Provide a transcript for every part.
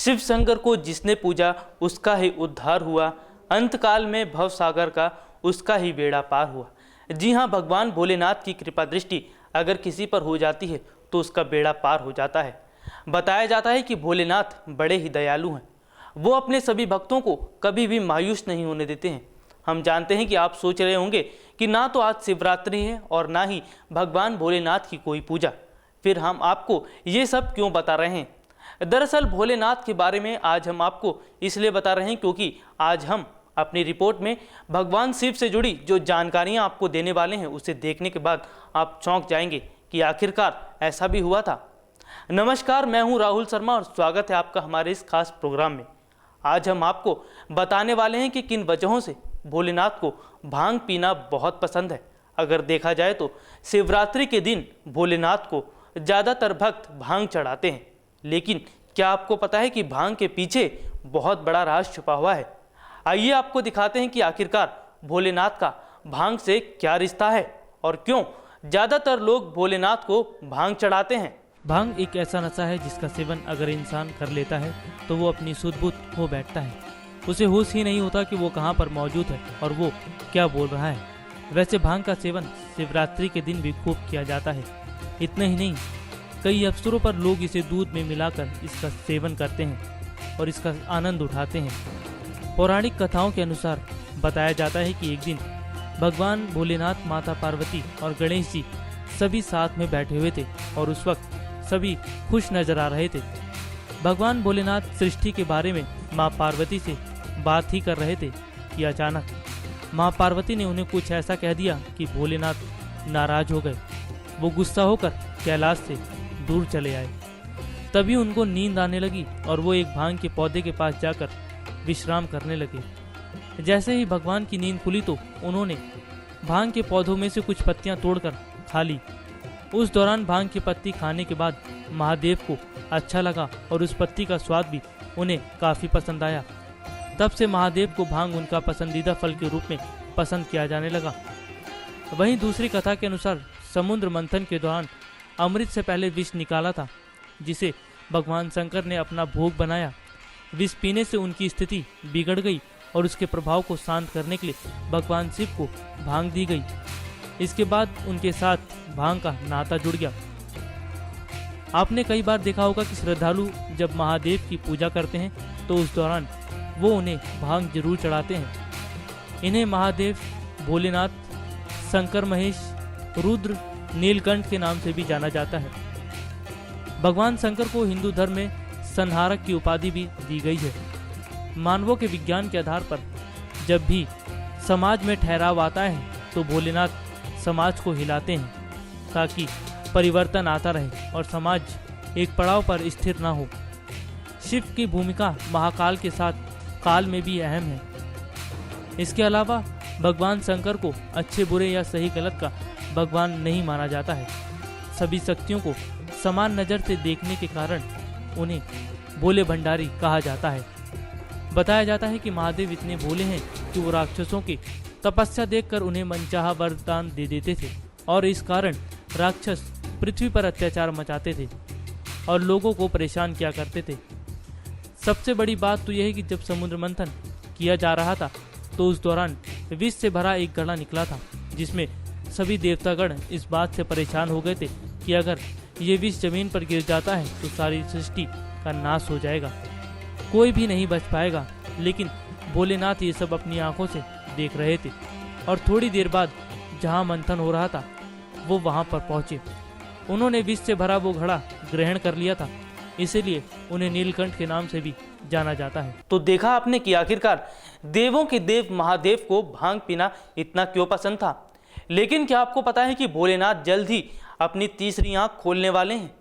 शिव शंकर को जिसने पूजा उसका ही उद्धार हुआ, अंतकाल में भव सागर का उसका ही बेड़ा पार हुआ। जी हाँ, भगवान भोलेनाथ की कृपा दृष्टि अगर किसी पर हो जाती है तो उसका बेड़ा पार हो जाता है। बताया जाता है कि भोलेनाथ बड़े ही दयालु हैं। वो अपने सभी भक्तों को कभी भी मायूस नहीं होने देते हैं। हम जानते हैं कि आप सोच रहे होंगे कि ना तो आज शिवरात्रि है और ना ही भगवान भोलेनाथ की कोई पूजा, फिर हम आपको ये सब क्यों बता रहे हैं। दरअसल भोलेनाथ के बारे में आज हम आपको इसलिए बता रहे हैं क्योंकि आज हम अपनी रिपोर्ट में भगवान शिव से जुड़ी जो जानकारियां आपको देने वाले हैं उसे देखने के बाद आप चौंक जाएंगे कि आखिरकार ऐसा भी हुआ था। नमस्कार, मैं हूं राहुल शर्मा और स्वागत है आपका हमारे इस खास प्रोग्राम में। आज हम आपको बताने वाले हैं कि किन वजहों से भोलेनाथ को भांग पीना बहुत पसंद है। अगर देखा जाए तो शिवरात्रि के दिन भोलेनाथ को ज़्यादातर भक्त भांग चढ़ाते हैं, लेकिन क्या आपको पता है कि भांग के पीछे बहुत बड़ा राज छुपा हुआ है। आइए आपको दिखाते हैं कि आखिरकार भोलेनाथ का भांग से क्या रिश्ता है और क्यों ज़्यादातर लोग भोलेनाथ को भांग चढ़ाते हैं। भांग एक ऐसा नशा है जिसका सेवन अगर इंसान कर लेता है तो वो अपनी सुध-बुध खो बैठता है। उसे होश ही नहीं होता कि वो कहाँ पर मौजूद है और वो क्या बोल रहा है। वैसे भांग का सेवन शिवरात्रि के दिन भी खूब किया जाता है। इतना ही नहीं, कई अवसरों पर लोग इसे दूध में मिलाकर इसका सेवन करते हैं और इसका आनंद उठाते हैं। पौराणिक कथाओं के अनुसार बताया जाता है कि एक दिन भगवान भोलेनाथ, माता पार्वती और गणेश जी सभी साथ में बैठे हुए थे और उस वक्त सभी खुश नजर आ रहे थे। भगवान भोलेनाथ सृष्टि के बारे में माँ पार्वती से बात ही कर रहे थे कि अचानक माँ पार्वती ने उन्हें कुछ ऐसा कह दिया कि भोलेनाथ नाराज हो गए। वो गुस्सा होकर कैलाश से दूर चले आए। तभी उनको नींद आने लगी और वो एक भांग के पौधे के पास जाकर विश्राम करने लगे। जैसे ही भगवान की नींद खुली तो उन्होंने भांग के पौधों में से कुछ पत्तियां तोड़कर खा ली। उस दौरान भांग की पत्ती खाने के बाद महादेव को अच्छा लगा और उस पत्ती का स्वाद भी उन्हें काफ़ी पसंद आया। तब से महादेव को भांग उनका पसंदीदा फल के रूप में पसंद किया जाने लगा। वहीं दूसरी कथा के अनुसार समुद्र मंथन के दौरान अमृत से पहले विष निकाला था, जिसे भगवान शंकर ने अपना भोग बनाया। विष पीने से उनकी स्थिति बिगड़ गई और उसके प्रभाव को शांत करने के लिए भगवान शिव को भांग दी गई। इसके बाद उनके साथ भांग का नाता जुड़ गया। आपने कई बार देखा होगा कि श्रद्धालु जब महादेव की पूजा करते हैं तो उस दौरान वो उन्हें भांग जरूर चढ़ाते हैं। इन्हें महादेव, भोलेनाथ, शंकर महेश, रुद्र, नीलकंठ के नाम से भी जाना जाता है। भगवान शंकर को हिंदू धर्म में संहारक की उपाधि भी दी गई है। मानवों के विज्ञान के आधार पर जब भी समाज में ठहराव आता है तो भोलेनाथ समाज को हिलाते हैं ताकि परिवर्तन आता रहे और समाज एक पड़ाव पर स्थिर ना हो। शिव की भूमिका महाकाल के साथ काल में भी अहम है। इसके अलावा भगवान शंकर को अच्छे बुरे या सही गलत का भगवान नहीं माना जाता है। सभी शक्तियों को समान नज़र से देखने के कारण उन्हें भोले भंडारी कहा जाता है। बताया जाता है कि महादेव इतने भोले हैं कि वो राक्षसों की तपस्या देखकर उन्हें मनचाहा वरदान दे देते थे और इस कारण राक्षस पृथ्वी पर अत्याचार मचाते थे और लोगों को परेशान किया करते थे। सबसे बड़ी बात तो यह है कि जब समुद्र मंथन किया जा रहा था तो उस दौरान विष से भरा एक घड़ा निकला था, जिसमें सभी देवतागण इस बात से परेशान हो गए थे कि अगर ये विष जमीन पर गिर जाता है तो सारी सृष्टि का नाश हो जाएगा, कोई भी नहीं बच पाएगा। लेकिन भोलेनाथ ये सब अपनी आंखों से देख रहे थे और थोड़ी देर बाद जहां मंथन हो रहा था वो वहां पर पहुंचे। उन्होंने विष से भरा वो घड़ा ग्रहण कर लिया था, इसीलिए उन्हें नीलकंठ के नाम से भी जाना जाता है। तो देखा आपने कि आखिरकार देवों के देव महादेव को भांग पीना इतना क्यों पसंद था। लेकिन क्या आपको पता है कि भोलेनाथ जल्द ही अपनी तीसरी आंख खोलने वाले हैं।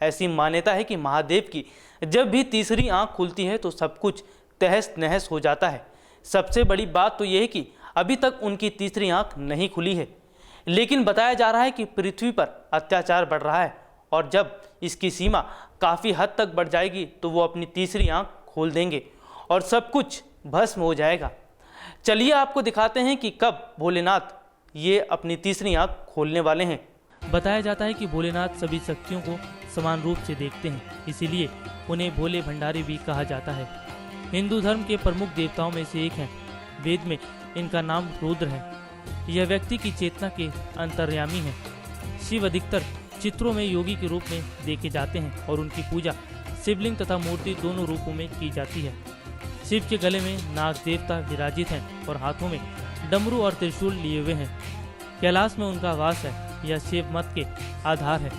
ऐसी मान्यता है कि महादेव की जब भी तीसरी आंख खुलती है तो सब कुछ तहस नहस हो जाता है। सबसे बड़ी बात तो यह है कि अभी तक उनकी तीसरी आंख नहीं खुली है, लेकिन बताया जा रहा है कि पृथ्वी पर अत्याचार बढ़ रहा है और जब इसकी सीमा काफ़ी हद तक बढ़ जाएगी तो वो अपनी तीसरी आंख खोल देंगे और सब कुछ भस्म हो जाएगा। चलिए आपको दिखाते हैं कि कब भोलेनाथ ये अपनी तीसरी आंख खोलने वाले हैं। बताया जाता है कि भोलेनाथ सभी शक्तियों को समान रूप से देखते हैं, इसीलिए उन्हें भोले भंडारी भी कहा जाता है। हिंदू धर्म के प्रमुख देवताओं में से एक हैं। वेद में इनका नाम रुद्र है। यह व्यक्ति की चेतना के अंतर्यामी है। शिव अधिकतर चित्रों में योगी के रूप में देखे जाते हैं और उनकी पूजा शिवलिंग तथा मूर्ति दोनों रूपों में की जाती है। शिव के गले में नाग देवता विराजित हैं और हाथों में डमरू और त्रिशूल लिए हुए हैं। कैलाश में उनका वास है। यह शिव मत के आधार है।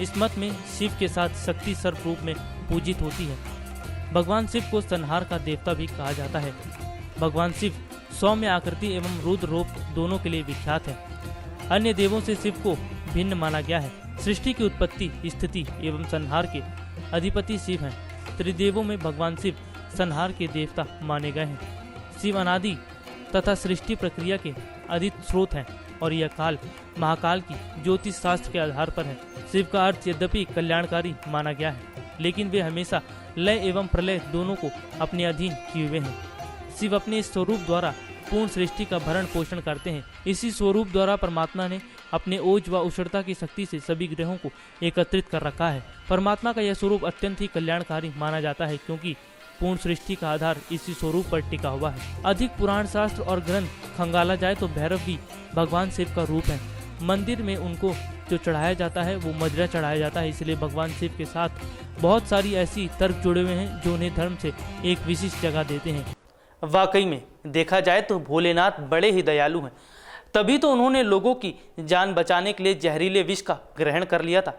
इस मत में शिव के साथ शक्ति सर्प रूप में पूजित होती है। भगवान शिव को संहार का देवता भी कहा जाता है। भगवान शिव सौम्य आकृति एवं रुद्र रूप दोनों के लिए विख्यात है। अन्य देवों से शिव को भिन्न माना गया है। सृष्टि की उत्पत्ति, स्थिति एवं संहार के अधिपति शिव हैं। त्रिदेवों में भगवान शिव संहार के देवता माने गए हैं। शिव अनादि तथा सृष्टि प्रक्रिया के अधिक स्रोत हैं और यह काल महाकाल की ज्योतिष शास्त्र के आधार पर है। शिव का अर्थ यद्यपि कल्याणकारी माना गया है, लेकिन वे हमेशा लय एवं प्रलय दोनों को अपने अधीन किए हुए हैं। शिव अपने इस स्वरूप द्वारा पूर्ण सृष्टि का भरण पोषण करते हैं। इसी स्वरूप द्वारा परमात्मा ने अपने ओज व उष्णता की शक्ति से सभी ग्रहों को एकत्रित कर रखा है। परमात्मा का यह स्वरूप अत्यंत ही कल्याणकारी माना जाता है, क्योंकि पूर्ण सृष्टि का आधार इसी स्वरूप पर टिका हुआ है। अधिक पुराण शास्त्र और ग्रंथ खंगाला जाए तो भैरव भी भगवान शिव का रूप है। मंदिर में उनको जो चढ़ाया जाता है वो मदिरा चढ़ाया जाता है, इसलिए भगवान शिव के साथ बहुत सारी ऐसी तर्क जुड़े हुए हैं जो उन्हें धर्म से एक विशिष्ट जगह देते हैं। वाकई में देखा जाए तो भोलेनाथ बड़े ही दयालु हैं। तभी तो उन्होंने लोगों की जान बचाने के लिए जहरीले विष का ग्रहण कर लिया था।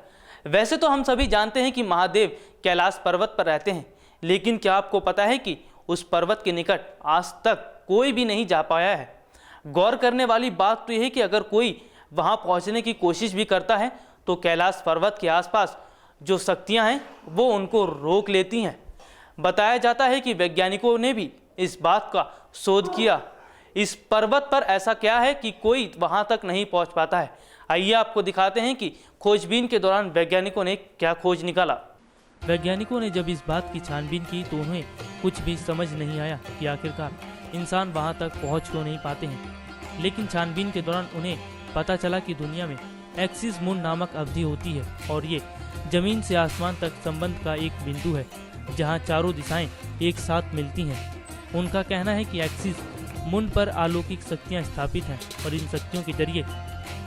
वैसे तो हम सभी जानते हैं कि महादेव कैलाश पर्वत पर रहते हैं, लेकिन क्या आपको पता है कि उस पर्वत के निकट आज तक कोई भी नहीं जा पाया है। गौर करने वाली बात तो यह है कि अगर कोई वहां पहुंचने की कोशिश भी करता है तो कैलाश पर्वत के आसपास जो शक्तियां हैं वो उनको रोक लेती हैं। बताया जाता है कि वैज्ञानिकों ने भी इस बात का शोध किया, इस पर्वत पर ऐसा क्या है कि कोई वहां तक नहीं पहुंच पाता है। आइए आपको दिखाते हैं कि खोजबीन के दौरान वैज्ञानिकों ने क्या खोज निकाला। वैज्ञानिकों ने जब इस बात की छानबीन की तो उन्हें कुछ भी समझ नहीं आया कि आखिरकार इंसान वहां तक पहुंच क्यों नहीं पाते हैं। लेकिन छानबीन के दौरान उन्हें पता चला कि दुनिया में एक्सिस मून नामक अवधि होती है और ये जमीन से आसमान तक संबंध का एक बिंदु है जहां चारों दिशाएं एक साथ मिलती हैं। उनका कहना है कि एक्सिस मून पर अलौकिक शक्तियां स्थापित हैं और इन शक्तियों के जरिए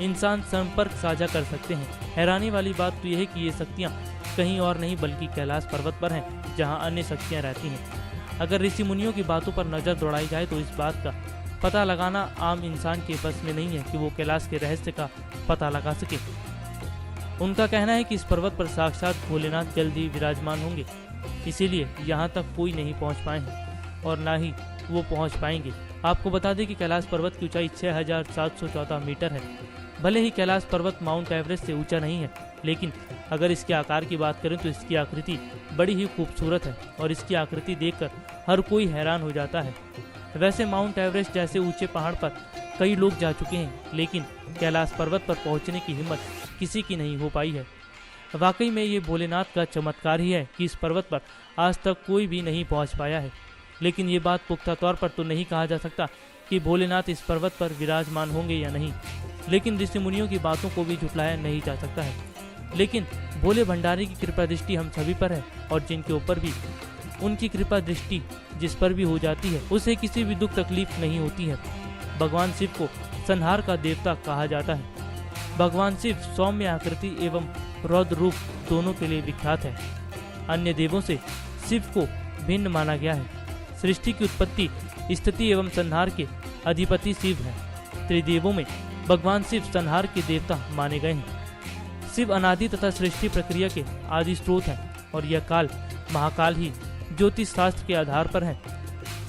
इंसान संपर्क साझा कर सकते हैं। हैरानी वाली बात तो यह है कि ये शक्तियां कहीं और नहीं बल्कि कैलाश पर्वत पर हैं, जहां अन्य शक्तियां रहती हैं। अगर ऋषि मुनियों की बातों पर नजर दौड़ाई जाए तो इस बात का पता लगाना आम इंसान के बस में नहीं है कि वो कैलाश के रहस्य का पता लगा सके। उनका कहना है कि इस पर्वत पर साक्षात भोलेनाथ जल्द ही विराजमान होंगे, इसीलिए यहाँ तक कोई नहीं पहुँच पाए हैं और ना ही वो पहुँच पाएंगे। आपको बता दें कि कैलाश पर्वत की ऊंचाई 6714 मीटर है। भले ही कैलाश पर्वत माउंट एवरेस्ट से ऊंचा नहीं है, लेकिन अगर इसके आकार की बात करें तो इसकी आकृति बड़ी ही खूबसूरत है और इसकी आकृति देखकर हर कोई हैरान हो जाता है। वैसे माउंट एवरेस्ट जैसे ऊंचे पहाड़ पर कई लोग जा चुके हैं, लेकिन कैलाश पर्वत पर पहुंचने की हिम्मत किसी की नहीं हो पाई है। वाकई में ये भोलेनाथ का चमत्कार ही है कि इस पर्वत पर आज तक कोई भी नहीं पहुंच पाया है। लेकिन ये बात पुख्ता तौर पर तो नहीं कहा जा सकता कि भोलेनाथ इस पर्वत पर विराजमान होंगे या नहीं, लेकिन ऋषि मुनियों की बातों को भी झुटलाया नहीं जा सकता है। लेकिन भोले भंडारी की कृपा दृष्टि हम सभी पर है और जिनके ऊपर भी उनकी कृपा दृष्टि जिस पर भी हो जाती है उसे किसी भी दुख तकलीफ नहीं होती है। भगवान शिव को संहार का देवता कहा जाता है। भगवान शिव सौम्य आकृति एवं रौद्र रूप दोनों के लिए विख्यात है। अन्य देवों से शिव को भिन्न माना गया है। सृष्टि की उत्पत्ति, स्थिति एवं संहार के अधिपति शिव हैं। त्रिदेवों में भगवान शिव संहार के देवता माने गए हैं। शिव अनादि तथा सृष्टि प्रक्रिया के आदि स्रोत हैं और यह काल महाकाल ही ज्योतिष शास्त्र के आधार पर है।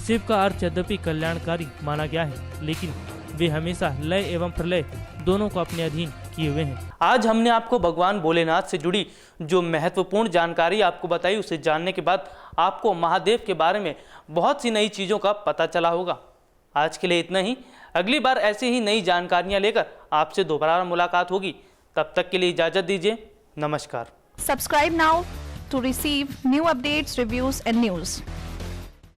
शिव का अर्थ यद्यपि कल्याणकारी माना गया है, लेकिन वे हमेशा लय एवं प्रलय दोनों को अपने अधीन किए हुए हैं। आज हमने आपको भगवान भोलेनाथ से जुड़ी जो महत्वपूर्ण जानकारी आपको बताई, उसे जानने के बाद आपको महादेव के बारे में बहुत सी नई चीज़ों का पता चला होगा। आज के लिए इतना ही। अगली बार ऐसे ही नई जानकारियां लेकर आपसे दोबारा मुलाकात होगी। तब तक के लिए इजाज़त दीजिए। नमस्कार। Subscribe now to receive new updates, reviews and news.